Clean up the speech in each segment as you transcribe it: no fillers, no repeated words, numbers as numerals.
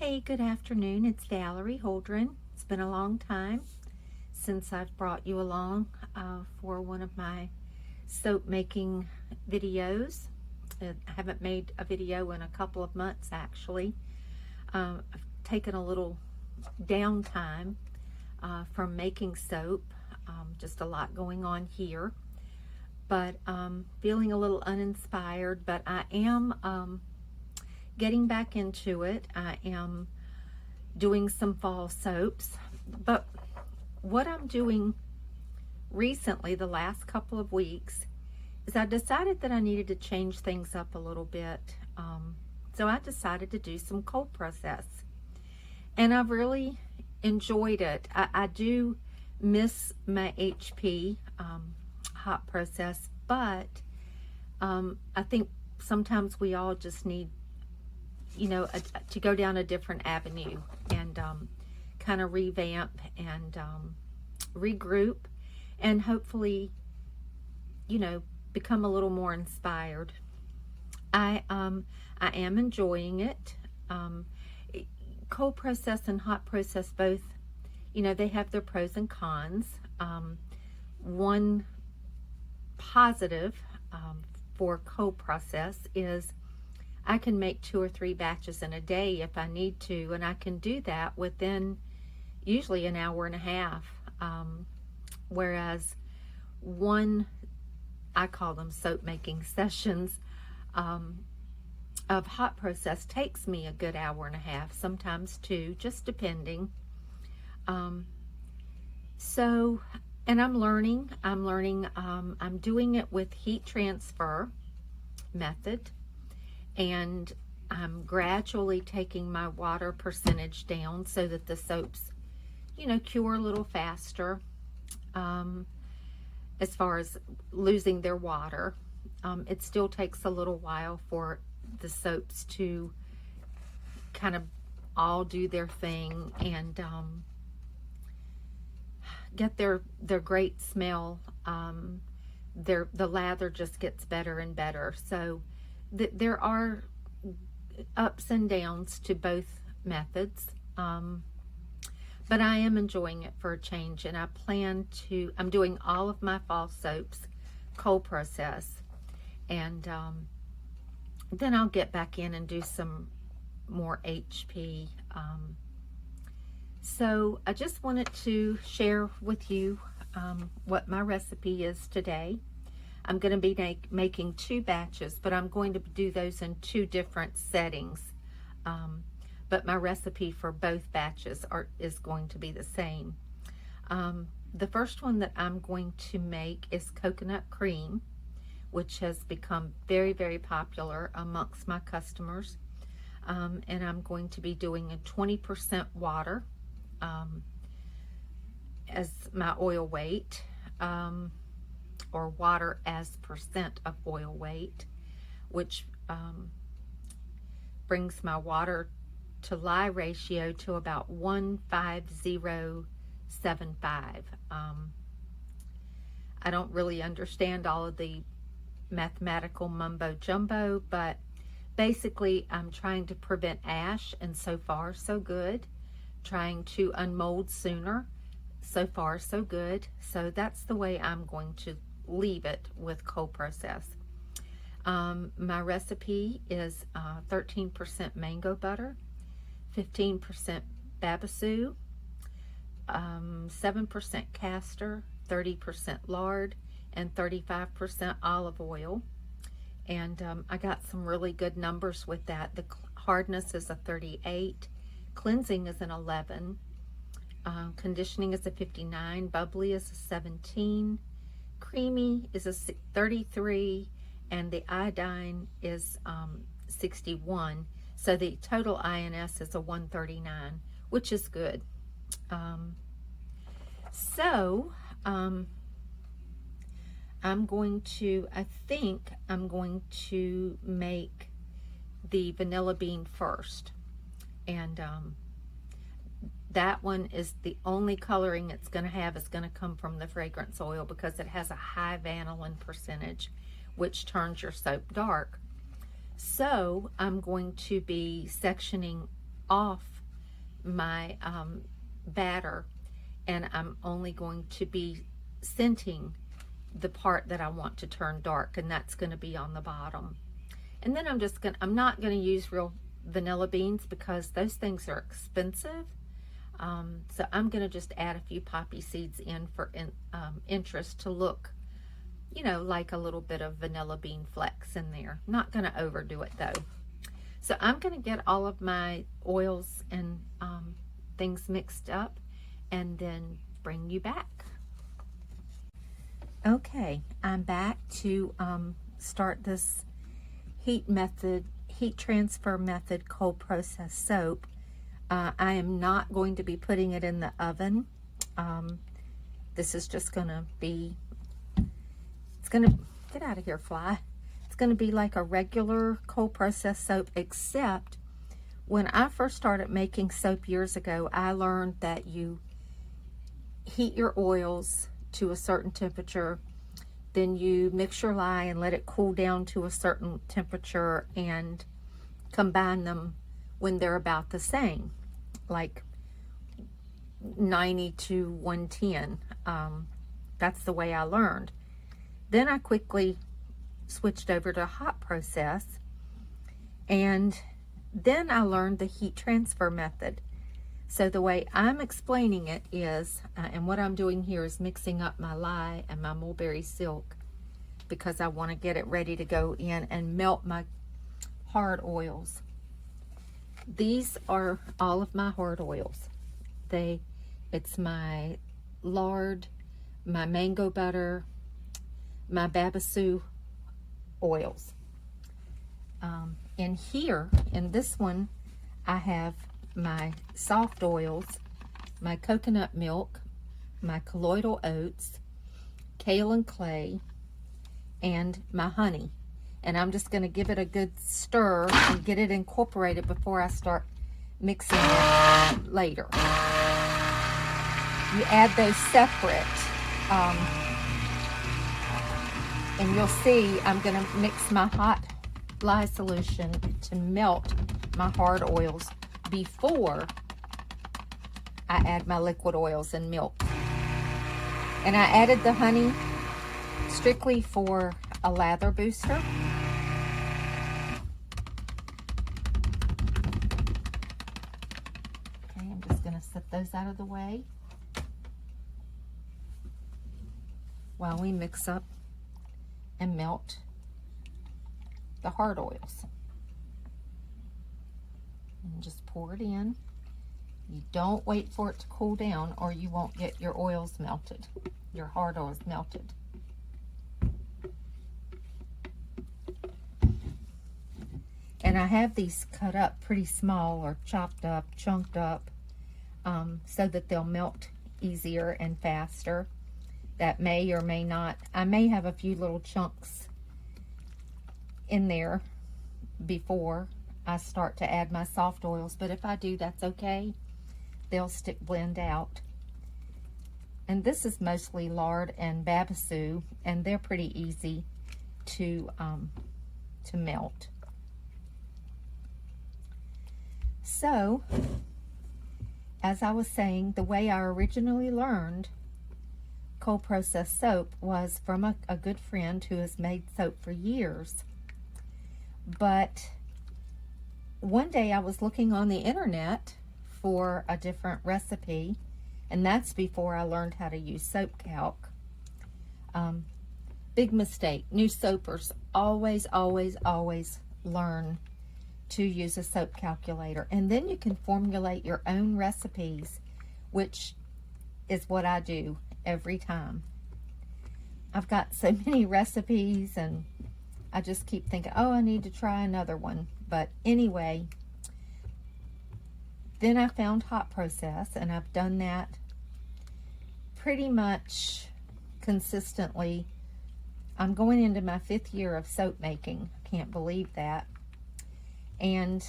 Hey, good afternoon. It's Valerie Holdren. It's been a long time since I've brought you along for one of my soap making videos. I haven't made a video in a couple of months actually. I've taken a little downtime from making soap. Just a lot going on here, but feeling a little uninspired, but I am getting back into it. I am doing some fall soaps, but what I'm doing recently, the last couple of weeks, is I decided that I needed to change things up a little bit. So I decided to do some cold process, and I've really enjoyed it. I do miss my HP hot process, but I think sometimes we all just need to go down a different avenue and kind of revamp and regroup and hopefully, become a little more inspired. I am enjoying it. Cold process and hot process both, they have their pros and cons. One positive for cold process is I can make 2 or 3 batches in a day if I need to, and I can do that within usually an hour and a half. Whereas I call them soap making sessions of hot process takes me a good hour and a half, sometimes 2, just depending. And I'm learning. I'm doing it with heat transfer method. And I'm gradually taking my water percentage down so that the soaps, cure a little faster as far as losing their water. It still takes a little while for the soaps to kind of all do their thing and get their great smell. The lather just gets better and better. So there are ups and downs to both methods, but I am enjoying it for a change, and I'm doing all of my fall soaps cold process, and then I'll get back in and do some more HP. So I just wanted to share with you what my recipe is today. I'm going to be making 2 batches, but I'm going to do those in 2 different settings. But my recipe for both batches is going to be the same. The first one that I'm going to make is coconut cream, which has become very, very popular amongst my customers. And I'm going to be doing a 20% water as my oil weight. Or water as percent of oil weight, which brings my water to lye ratio to about 15075. I don't really understand all of the mathematical mumbo jumbo, but basically I'm trying to prevent ash, and so far so good. Trying to unmold sooner, so far so good. So that's the way I'm going to leave it with cold process. My recipe is 13% mango butter, 15% babassu, 7% castor, 30% lard, and 35% olive oil. And I got some really good numbers with that. The hardness is a 38, cleansing is an 11, conditioning is a 59, bubbly is a 17, creamy is a 33, and the iodine is 61. So the total INS is a 139, which is good. I'm going to make the vanilla bean first. And that one is the only coloring it's going to have is going to come from the fragrance oil, because it has a high vanillin percentage, which turns your soap dark. So I'm going to be sectioning off my batter, and I'm only going to be scenting the part that I want to turn dark, and that's going to be on the bottom. And then I'm not going to use real vanilla beans because those things are expensive. So I'm going to just add a few poppy seeds in for interest, to look, you know, like a little bit of vanilla bean flecks in there. Not going to overdo it though. So I'm going to get all of my oils and things mixed up and then bring you back. Okay, I'm back to start this heat transfer method cold process soap. I am not going to be putting it in the oven. This is just going to be, it's going to, get out of here, fly. It's going to be like a regular cold process soap, except when I first started making soap years ago, I learned that you heat your oils to a certain temperature, then you mix your lye and let it cool down to a certain temperature and combine them when they're about the same, like 90 to 110. That's the way I learned. Then I quickly switched over to hot process, and then I learned the heat transfer method. So the way I'm explaining it is, and what I'm doing here is mixing up my lye and my mulberry silk, because I want to get it ready to go in and melt my hard oils. These are all of my hard oils. It's my lard, my mango butter, my babassu oils. In here, in this one, I have my soft oils, my coconut milk, my colloidal oats, Kaolin Clay, and my honey. And I'm just going to give it a good stir and get it incorporated before I start mixing it later. You add those separate, and you'll see I'm going to mix my hot lye solution to melt my hard oils before I add my liquid oils and milk. And I added the honey strictly for a lather booster. Okay, I'm just going to set those out of the way while we mix up and melt the hard oils. And just pour it in. You don't wait for it to cool down, or you won't get your oils melted, your hard oils melted. And I have these cut up pretty small, or chopped up, chunked up, so that they'll melt easier and faster. That may or may not, I may have a few little chunks in there before I start to add my soft oils, but if I do, that's okay. They'll blend out. And this is mostly lard and babassu, and they're pretty easy to melt. So, as I was saying, the way I originally learned cold process soap was from a good friend who has made soap for years. But one day I was looking on the internet for a different recipe, and that's before I learned how to use soap calc. Big mistake. New soapers always learn to use a soap calculator, and then you can formulate your own recipes, which is what I do every time. I've got so many recipes, and I just keep thinking, oh, I need to try another one. But anyway, then I found hot process, and I've done that pretty much consistently. I'm going into my 5th year of soap making. I can't believe that. And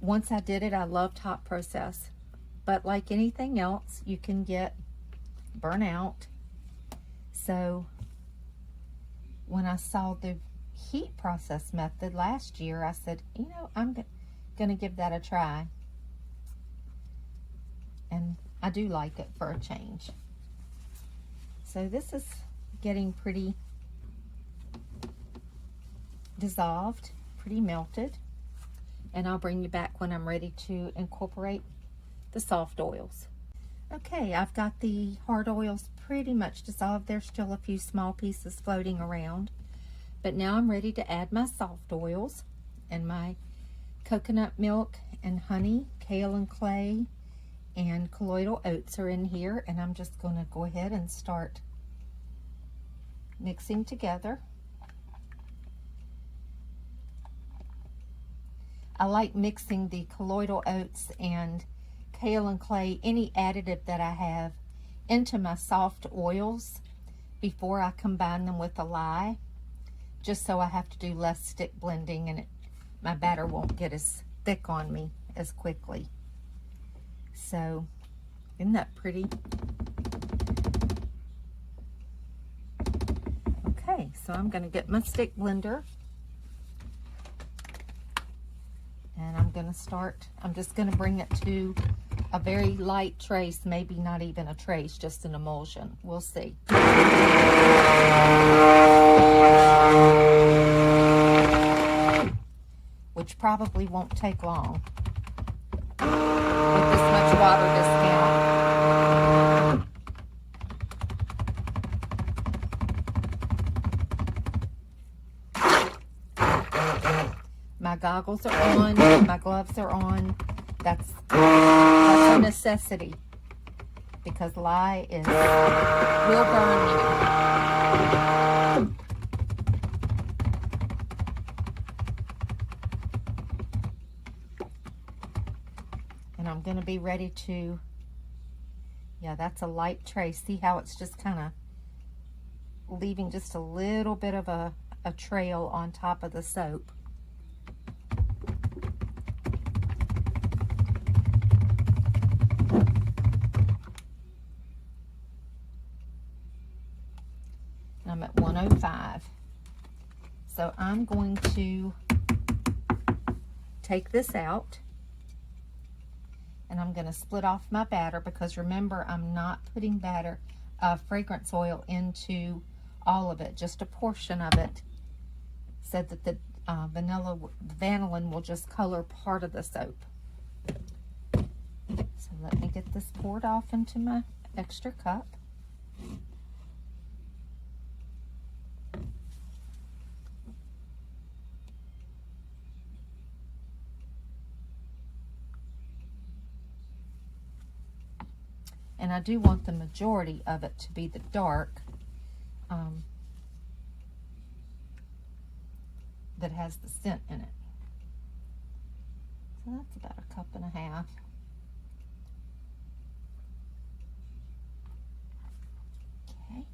once I did it, I loved hot process. But like anything else, you can get burnout. So when I saw the heat process method last year, I said, you know, I'm going to give that a try. and I do like it for a change. So this is getting pretty dissolved, pretty melted, and I'll bring you back when I'm ready to incorporate the soft oils. Okay, I've got the hard oils pretty much dissolved. There's still a few small pieces floating around, but now I'm ready to add my soft oils, and my coconut milk and honey, Kaolin Clay, and colloidal oats are in here, and I'm just going to go ahead and start mixing together. I like mixing the colloidal oats and Kaolin Clay, any additive that I have, into my soft oils before I combine them with the lye, just so I have to do less stick blending and my batter won't get as thick on me as quickly. So, isn't that pretty? Okay, so I'm going to get my stick blender, and I'm just going to bring it to a very light trace, maybe not even a trace, just an emulsion. We'll see. Which probably won't take long with this much water discount. My goggles are on, my gloves are on. That's a necessity, because lye will burn you. And I'm going to be ready to, yeah, that's a light trace. See how it's just kind of leaving just a little bit of a trail on top of the soap. I'm at 105. So I'm going to take this out, and I'm going to split off my batter, because remember, I'm not putting fragrance oil into all of it, just a portion of it, so that the vanillin will just color part of the soap. So let me get this poured off into my extra cup. And I do want the majority of it to be the dark that has the scent in it. So that's about a cup and a half. Okay.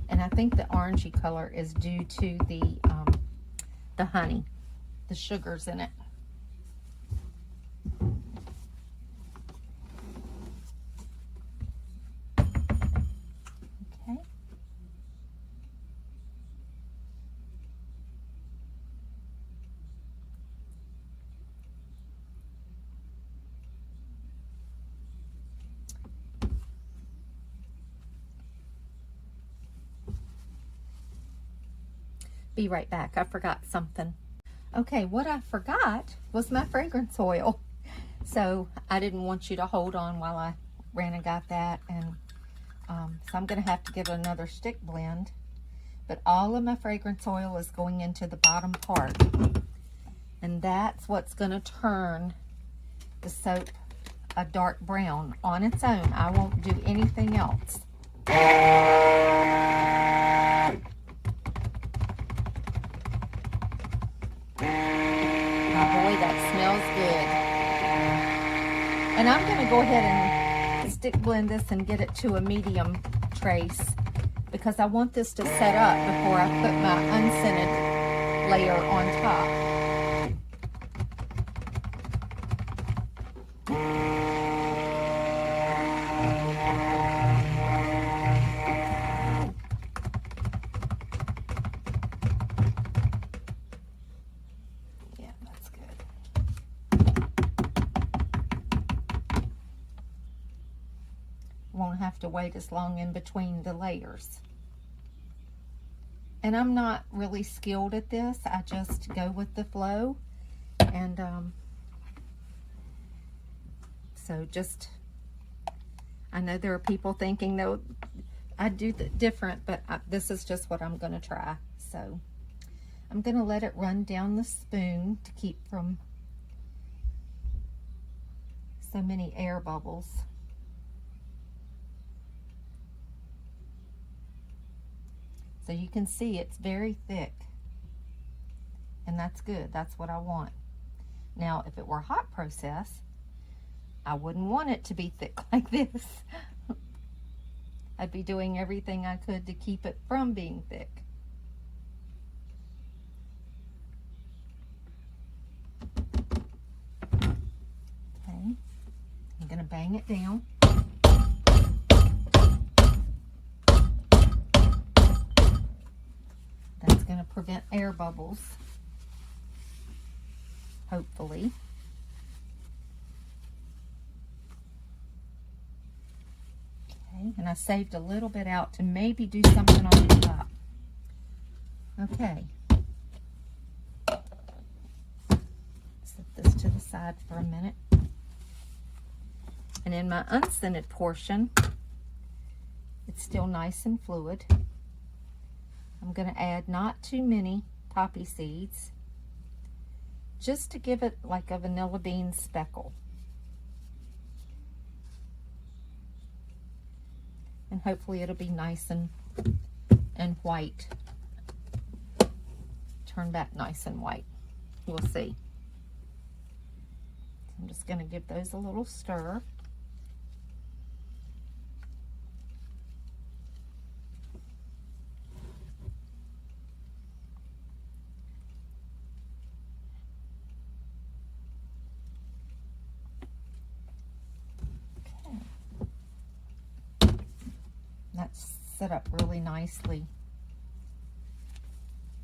And I think the orangey color is due to the honey, the sugars in it. Be right back. I forgot something. Okay, what I forgot was my fragrance oil. So I didn't want you to hold on while I ran and got that. And so I'm going to have to give it another stick blend. But all of my fragrance oil is going into the bottom part. And that's what's going to turn the soap a dark brown on its own. I won't do anything else. That smells good. And I'm going to go ahead and stick blend this and get it to a medium trace, because I want this to set up before I put my unscented layer on top. Yeah, that's have to wait as long in between the layers. And I'm not really skilled at this. I just go with the flow. And so just, I know there are people thinking, no, I do different, but this is just what I'm going to try. So I'm going to let it run down the spoon to keep from so many air bubbles. So you can see it's very thick, and that's good. That's what I want. Now, if it were a hot process, I wouldn't want it to be thick like this. I'd be doing everything I could to keep it from being thick. Okay, I'm going to bang it down. That's going to prevent air bubbles, hopefully. Okay, and I saved a little bit out to maybe do something on the top. Okay. Set this to the side for a minute. And in my unscented portion, it's still nice and fluid. I'm going to add not too many poppy seeds, just to give it like a vanilla bean speckle. And hopefully it'll be nice and white. Turn back nice and white. We'll see. I'm just going to give those a little stir. That's set up really nicely,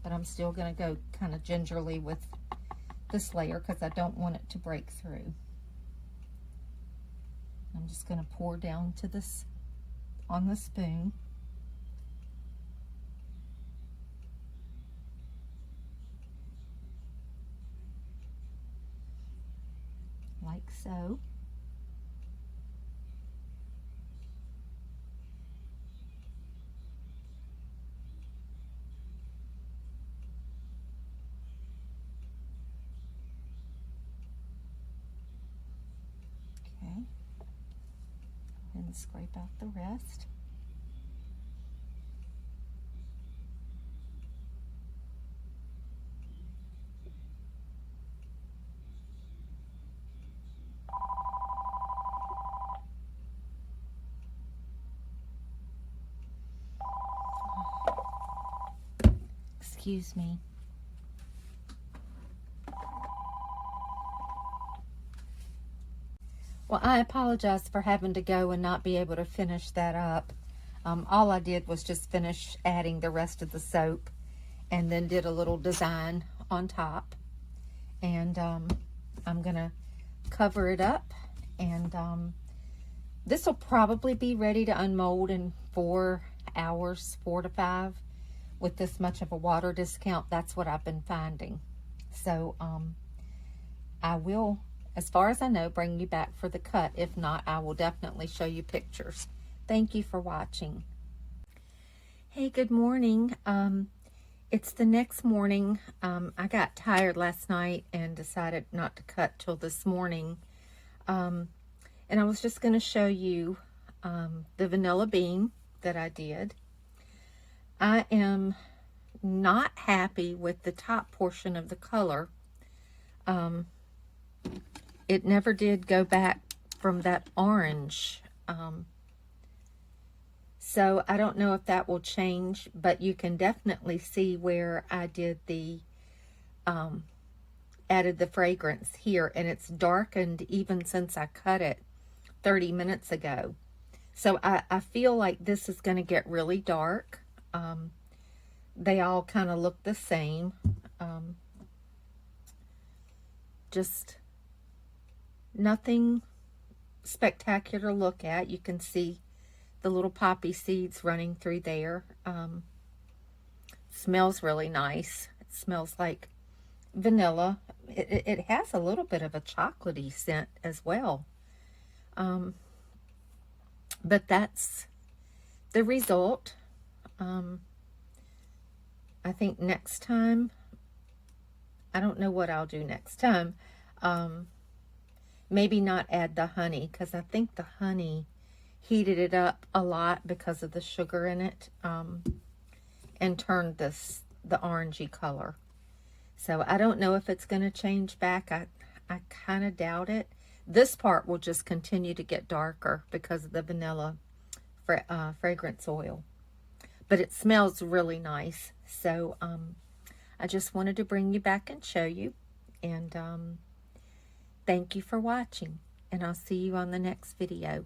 but I'm still going to go kind of gingerly with this layer because I don't want it to break through. I'm just going to pour down to this on the spoon. Like so. And scrape out the rest. Excuse me. Well, I apologize for having to go and not be able to finish that up. All I did was just finish adding the rest of the soap and then did a little design on top. And I'm going to cover it up. And this will probably be ready to unmold in 4 hours, 4 to 5. With this much of a water discount, that's what I've been finding. So I will, as far as I know, bring you back for the cut. If not, I will definitely show you pictures. Thank you for watching. Hey, good morning. It's the next morning. I got tired last night and decided not to cut till this morning. And I was just going to show you the vanilla bean that I did. I am not happy with the top portion of the color. It never did go back from that orange. So I don't know if that will change, but you can definitely see where I did the, added the fragrance here, and it's darkened even since I cut it 30 minutes ago. So I feel like this is going to get really dark. They all kind of look the same. Just nothing spectacular to look at. You can see the little poppy seeds running through there. Smells really nice. It smells like vanilla. It has a little bit of a chocolatey scent as well. But that's the result. I think next time, I don't know what I'll do next time. Maybe not add the honey, because I think the honey heated it up a lot because of the sugar in it, and turned the orangey color. So I don't know if it's going to change back. I kind of doubt it. This part will just continue to get darker because of the vanilla fragrance oil. But it smells really nice. So I just wanted to bring you back and show you. And thank you for watching. And I'll see you on the next video.